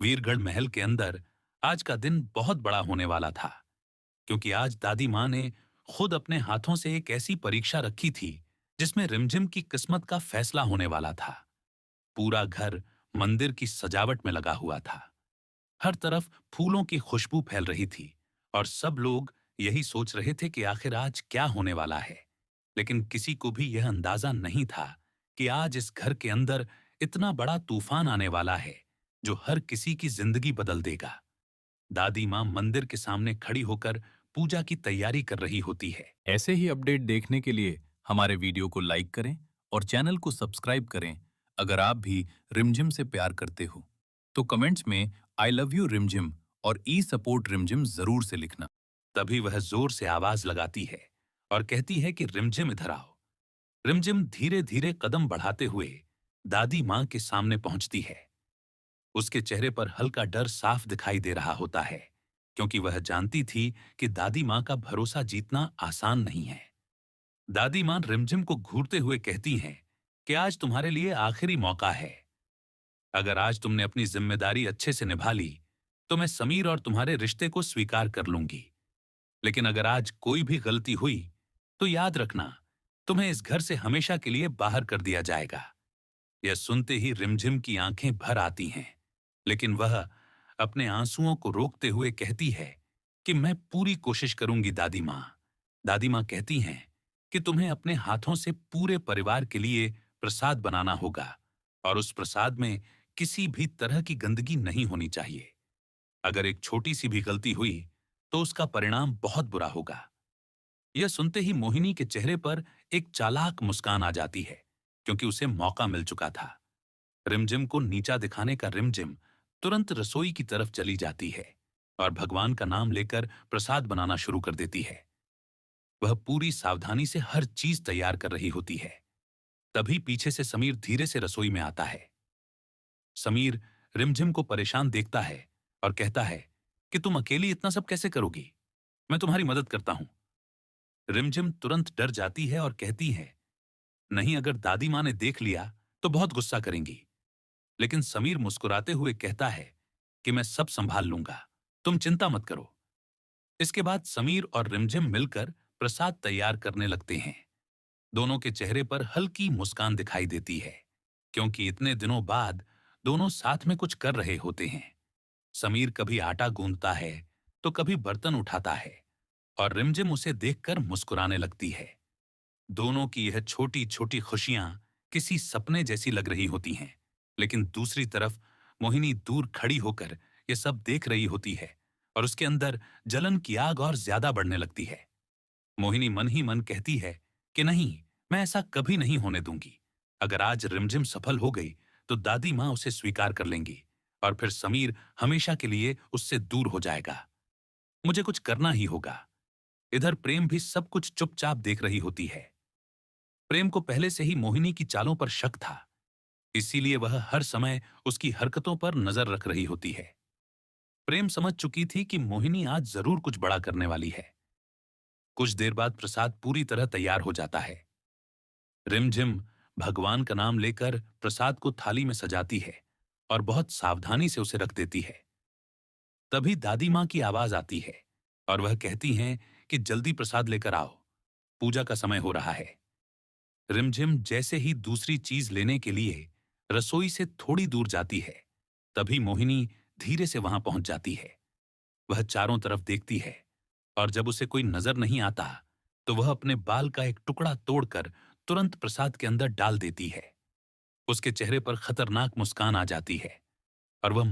वीरगढ़ महल के अंदर आज का दिन बहुत बड़ा होने वाला था, क्योंकि आज दादी माँ ने खुद अपने हाथों से एक ऐसी परीक्षा रखी थी जिसमें रिमझिम की किस्मत का फैसला होने वाला था। पूरा घर मंदिर की सजावट में लगा हुआ था। हर तरफ फूलों की खुशबू फैल रही थी और सब लोग यही सोच रहे थे कि आखिर आज क्या होने वाला है। लेकिन किसी को भी यह अंदाजा नहीं था कि आज इस घर के अंदर इतना बड़ा तूफान आने वाला है जो हर किसी की जिंदगी बदल देगा। दादी माँ मंदिर के सामने खड़ी होकर पूजा की तैयारी कर रही होती है। ऐसे ही अपडेट देखने के लिए हमारे वीडियो को लाइक करें और चैनल को सब्सक्राइब करें। अगर आप भी रिमझिम से प्यार करते हो तो कमेंट्स में आई लव यू रिमझिम और ई सपोर्ट रिमझिम जरूर से लिखना। तभी वह जोर से आवाज लगाती है और कहती है कि रिमझिम इधर आओ। रिमझिम धीरे धीरे कदम बढ़ाते हुए दादी माँ के सामने पहुंचती है। उसके चेहरे पर हल्का डर साफ दिखाई दे रहा होता है, क्योंकि वह जानती थी कि दादी माँ का भरोसा जीतना आसान नहीं है। दादी माँ रिमझिम को घूरते हुए कहती हैं कि आज तुम्हारे लिए आखिरी मौका है। अगर आज तुमने अपनी जिम्मेदारी अच्छे से निभा ली तो मैं समीर और तुम्हारे रिश्ते को स्वीकार कर लूंगी। लेकिन अगर आज कोई भी गलती हुई तो याद रखना, तुम्हें इस घर से हमेशा के लिए बाहर कर दिया जाएगा। यह सुनते ही रिमझिम की आंखें भर आती हैं, लेकिन वह अपने आंसुओं को रोकते हुए कहती है कि मैं पूरी कोशिश करूंगी दादी माँ। दादी माँ कहती हैं कि तुम्हें अपने हाथों से पूरे परिवार के लिए प्रसाद बनाना होगा और उस प्रसाद में किसी भी तरह की गंदगी नहीं होनी चाहिए। अगर एक छोटी सी भी गलती हुई तो उसका परिणाम बहुत बुरा होगा। यह सुनते ही मोहिनी के चेहरे पर एक चालाक मुस्कान आ जाती है, क्योंकि उसे मौका मिल चुका था। रिमझिम को नीचा दिखाने का रिमझिम तुरंत रसोई की तरफ चली जाती है और भगवान का नाम लेकर प्रसाद बनाना शुरू कर देती है। वह पूरी सावधानी से हर चीज तैयार कर रही होती है। तभी पीछे से समीर धीरे से रसोई में आता है। समीर रिमझिम को परेशान देखता है और कहता है कि तुम अकेली इतना सब कैसे करोगी? मैं तुम्हारी मदद करता हूं। रिमझिम तुरंत डर जाती है और कहती है, नहीं, अगर दादी माँ ने देख लिया तो बहुत गुस्सा करेंगी। लेकिन समीर मुस्कुराते हुए कहता है कि मैं सब संभाल लूंगा, तुम चिंता मत करो। इसके बाद समीर और रिमझिम मिलकर प्रसाद तैयार करने लगते हैं। दोनों के चेहरे पर हल्की मुस्कान दिखाई देती है, क्योंकि इतने दिनों बाद दोनों साथ में कुछ कर रहे होते हैं। समीर कभी आटा गूंदता है तो कभी बर्तन उठाता है और रिमझिम उसे देखकर मुस्कुराने लगती है। दोनों की यह छोटी छोटी खुशियां किसी सपने जैसी लग रही होती हैं, लेकिन दूसरी तरफ मोहिनी दूर खड़ी होकर यह सब देख रही होती है और उसके अंदर जलन की आग और ज्यादा बढ़ने लगती है। मोहिनी मन ही मन कहती है कि नहीं, मैं ऐसा कभी नहीं होने दूंगी। अगर आज रिमझिम सफल हो गई तो दादी माँ उसे स्वीकार कर लेंगी और फिर समीर हमेशा के लिए उससे दूर हो जाएगा। मुझे कुछ करना ही होगा। इधर प्रेम भी सब कुछ चुपचाप देख रही होती है। प्रेम को पहले से ही मोहिनी की चालों पर शक था, इसीलिए वह हर समय उसकी हरकतों पर नजर रख रही होती है। प्रेम समझ चुकी थी कि मोहिनी आज जरूर कुछ बड़ा करने वाली है। कुछ देर बाद प्रसाद पूरी तरह तैयार हो जाता है। रिमझिम भगवान का नाम लेकर प्रसाद को थाली में सजाती है और बहुत सावधानी से उसे रख देती है। तभी दादी माँ की आवाज आती है और वह कहती हैं कि जल्दी प्रसाद लेकर आओ, पूजा का समय हो रहा है। रिमझिम जैसे ही दूसरी चीज लेने के लिए रसोई से थोड़ी दूर जाती है, तभी मोहिनी धीरे से वहां पहुंच जाती है। वह चारों तरफ देखती है और जब उसे कोई नजर नहीं आता तो वह अपने बाल का एक टुकड़ा तोड़कर तुरंत प्रसाद के अंदर डाल देती है। उसके चेहरे पर खतरनाक मुस्कान आ जाती है और वह